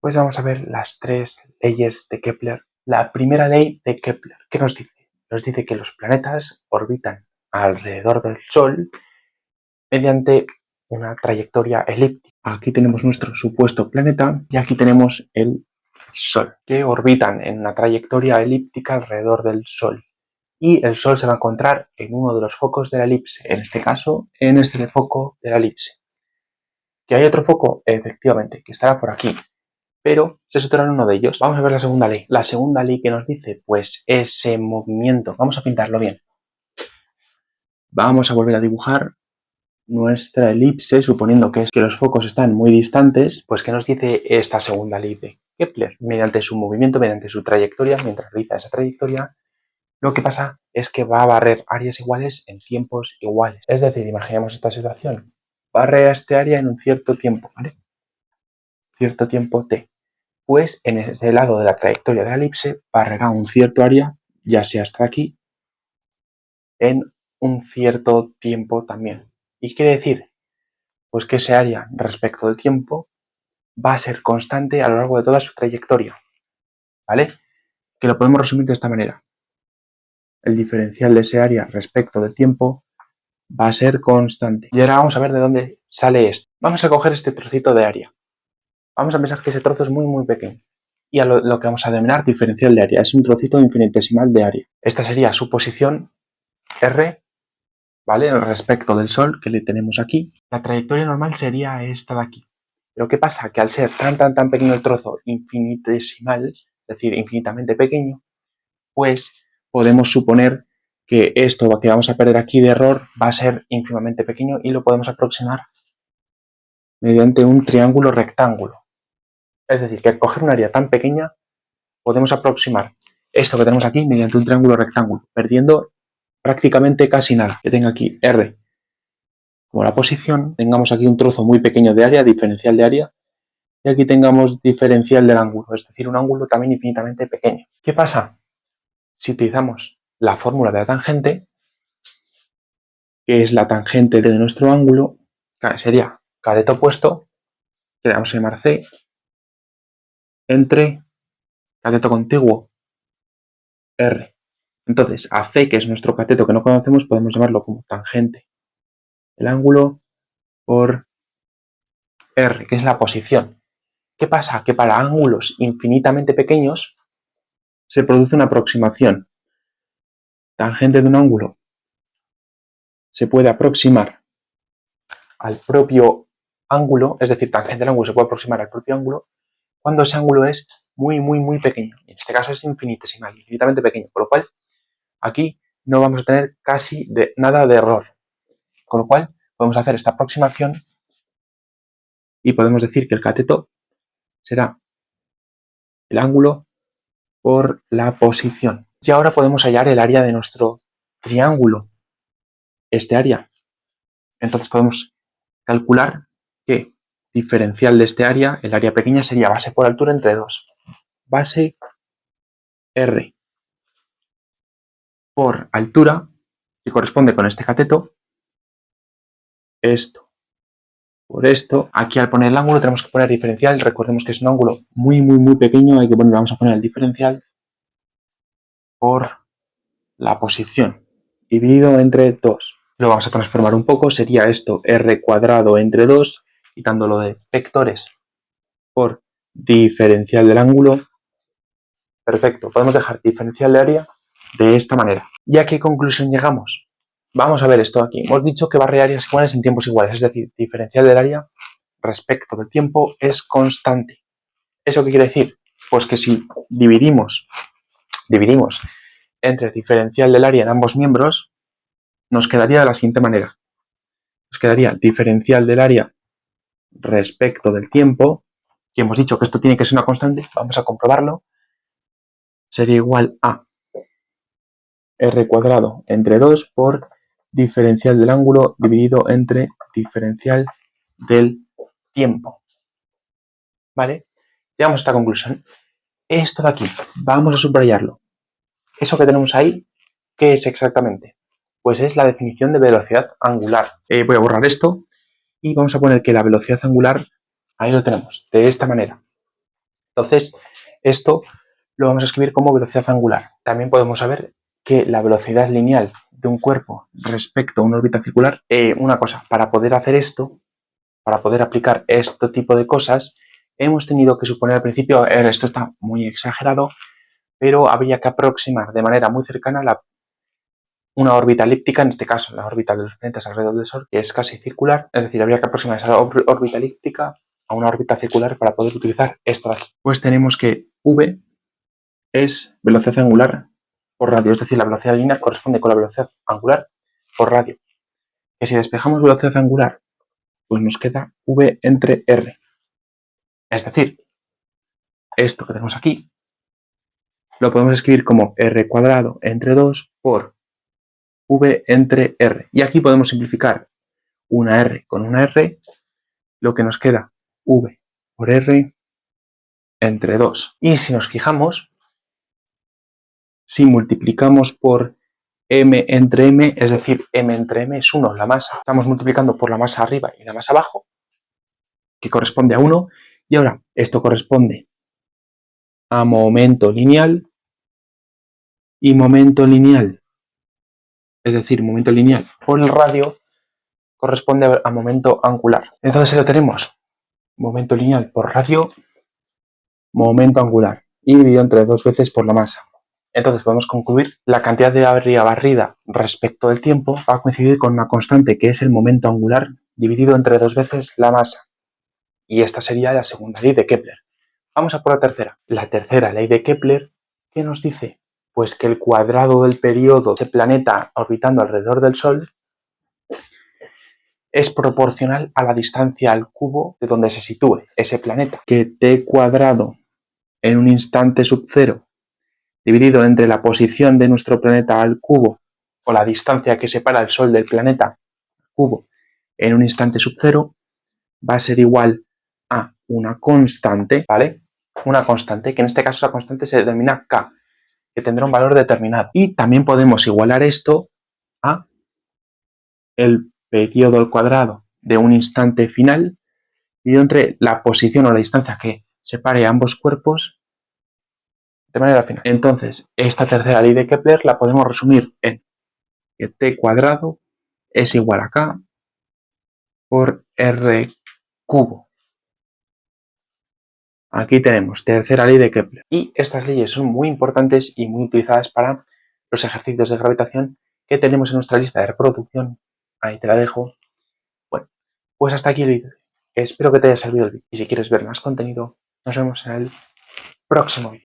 Pues vamos a ver las tres leyes de Kepler. La primera ley de Kepler, ¿qué nos dice? Nos dice que los planetas orbitan alrededor del Sol mediante una trayectoria elíptica. Aquí tenemos nuestro supuesto planeta y aquí tenemos el Sol, que orbitan en una trayectoria elíptica alrededor del Sol. Y el Sol se va a encontrar en uno de los focos de la elipse, en este caso, en este foco de la elipse. ¿Que hay otro foco? Efectivamente, que estará por aquí, pero se sitúa en uno de ellos. Vamos a ver la segunda ley. La segunda ley que nos dice, pues ese movimiento, vamos a pintarlo bien. Vamos a volver a dibujar nuestra elipse, suponiendo que los focos están muy distantes, pues ¿qué nos dice esta segunda ley de Kepler? Mediante su movimiento, mediante su trayectoria, mientras realiza esa trayectoria, lo que pasa es que va a barrer áreas iguales en tiempos iguales. Es decir, imaginemos esta situación. Barre este área en un cierto tiempo, ¿vale? Cierto tiempo t. Pues en ese lado de la trayectoria de la elipse barrerá un cierto área, ya sea hasta aquí, en un cierto tiempo también. ¿Y quiere decir? Pues que ese área respecto del tiempo va a ser constante a lo largo de toda su trayectoria, ¿vale? Que lo podemos resumir de esta manera. El diferencial de ese área respecto del tiempo va a ser constante. Y ahora vamos a ver de dónde sale esto. Vamos a coger este trocito de área. Vamos a pensar que ese trozo es muy, muy pequeño. Y a lo que vamos a denominar diferencial de área. Es un trocito infinitesimal de área. Esta sería su posición R, ¿vale? Respecto del Sol, que le tenemos aquí. La trayectoria normal sería esta de aquí. Pero ¿qué pasa? Que al ser tan pequeño el trozo infinitesimal, es decir, infinitamente pequeño, pues podemos suponer que esto que vamos a perder aquí de error va a ser ínfimamente pequeño y lo podemos aproximar mediante un triángulo rectángulo. Es decir, que al coger un área tan pequeña podemos aproximar esto que tenemos aquí mediante un triángulo rectángulo, perdiendo prácticamente casi nada. Que tenga aquí R como la posición, tengamos aquí un trozo muy pequeño de área, diferencial de área, y aquí tengamos diferencial del ángulo, es decir, un ángulo también infinitamente pequeño. ¿Qué pasa? Si utilizamos la fórmula de la tangente, que es la tangente de nuestro ángulo, sería cateto opuesto, que le vamos a llamar C, entre cateto contiguo, R. Entonces, a C, que es nuestro cateto que no conocemos, podemos llamarlo como tangente del ángulo por R, que es la posición. ¿Qué pasa? Que para ángulos infinitamente pequeños se produce una aproximación. Tangente de un ángulo se puede aproximar al propio ángulo, es decir, tangente del ángulo se puede aproximar al propio ángulo cuando ese ángulo es muy pequeño. En este caso es infinitesimal, infinitamente pequeño, por lo cual aquí no vamos a tener casi nada de error. Con lo cual podemos hacer esta aproximación y podemos decir que el cateto será el ángulo por la posición. Y ahora podemos hallar el área de nuestro triángulo, este área. Entonces podemos calcular que diferencial de este área, el área pequeña, sería base por altura entre 2. Base R por altura, que corresponde con este cateto, esto por esto. Aquí al poner el ángulo tenemos que poner diferencial. Recordemos que es un ángulo muy pequeño, vamos a poner el diferencial por la posición, dividido entre 2. Lo vamos a transformar un poco, sería esto R cuadrado entre 2, quitándolo de vectores por diferencial del ángulo. Perfecto, podemos dejar diferencial de área de esta manera. ¿Y a qué conclusión llegamos? Vamos a ver esto aquí. Hemos dicho que barre áreas iguales en tiempos iguales, es decir, diferencial del área respecto del tiempo es constante. ¿Eso qué quiere decir? Pues que si dividimos entre diferencial del área en ambos miembros, nos quedaría de la siguiente manera. Nos quedaría diferencial del área respecto del tiempo, que hemos dicho que esto tiene que ser una constante, vamos a comprobarlo, sería igual a R cuadrado entre 2 por diferencial del ángulo dividido entre diferencial del tiempo. ¿Vale? Llegamos a esta conclusión. Esto de aquí, vamos a subrayarlo. Eso que tenemos ahí, ¿qué es exactamente? Pues es la definición de velocidad angular. Voy a borrar esto y vamos a poner que la velocidad angular, ahí lo tenemos, de esta manera. Entonces, esto lo vamos a escribir como velocidad angular. También podemos saber que la velocidad lineal de un cuerpo respecto a una órbita circular, una cosa, para poder hacer esto, para poder aplicar este tipo de cosas, hemos tenido que suponer al principio, esto está muy exagerado, pero habría que aproximar de manera muy cercana una órbita elíptica, en este caso la órbita de los planetas alrededor del Sol, que es casi circular, es decir, habría que aproximar esa órbita elíptica a una órbita circular para poder utilizar esto de aquí. Pues tenemos que V es velocidad angular por radio, es decir, la velocidad lineal corresponde con la velocidad angular por radio. Que si despejamos velocidad angular, pues nos queda V entre R. Es decir, esto que tenemos aquí lo podemos escribir como R cuadrado entre 2 por V entre R. Y aquí podemos simplificar una R con una R, lo que nos queda V por R entre 2. Y si nos fijamos, si multiplicamos por M entre M, es decir, M entre M es 1, la masa. Estamos multiplicando por la masa arriba y la masa abajo, que corresponde a 1. Y ahora, esto corresponde a momento lineal y momento lineal, es decir, momento lineal por el radio, corresponde a momento angular. Entonces lo tenemos, momento lineal por radio, momento angular, y dividido entre 2 veces por la masa. Entonces podemos concluir la cantidad de área barrida respecto del tiempo va a coincidir con una constante que es el momento angular dividido entre 2 veces la masa. Y esta sería la segunda ley de Kepler. Vamos a por la tercera. La tercera ley de Kepler, ¿qué nos dice? Pues que el cuadrado del periodo de ese planeta orbitando alrededor del Sol es proporcional a la distancia al cubo de donde se sitúe ese planeta. Que t cuadrado en un instante sub cero dividido entre la posición de nuestro planeta al cubo o la distancia que separa el Sol del planeta al cubo en un instante sub cero va a ser igual a una constante, ¿vale? Una constante, que en este caso la constante se denomina K, que tendrá un valor determinado. Y también podemos igualar esto a el periodo al cuadrado de un instante final y entre la posición o la distancia que separe ambos cuerpos de manera final. Entonces, esta tercera ley de Kepler la podemos resumir en que t cuadrado es igual a K por R cubo. Aquí tenemos tercera ley de Kepler. Y estas leyes son muy importantes y muy utilizadas para los ejercicios de gravitación que tenemos en nuestra lista de reproducción. Ahí te la dejo. Bueno, pues hasta aquí el vídeo. Espero que te haya servido el vídeo. Y si quieres ver más contenido, nos vemos en el próximo vídeo.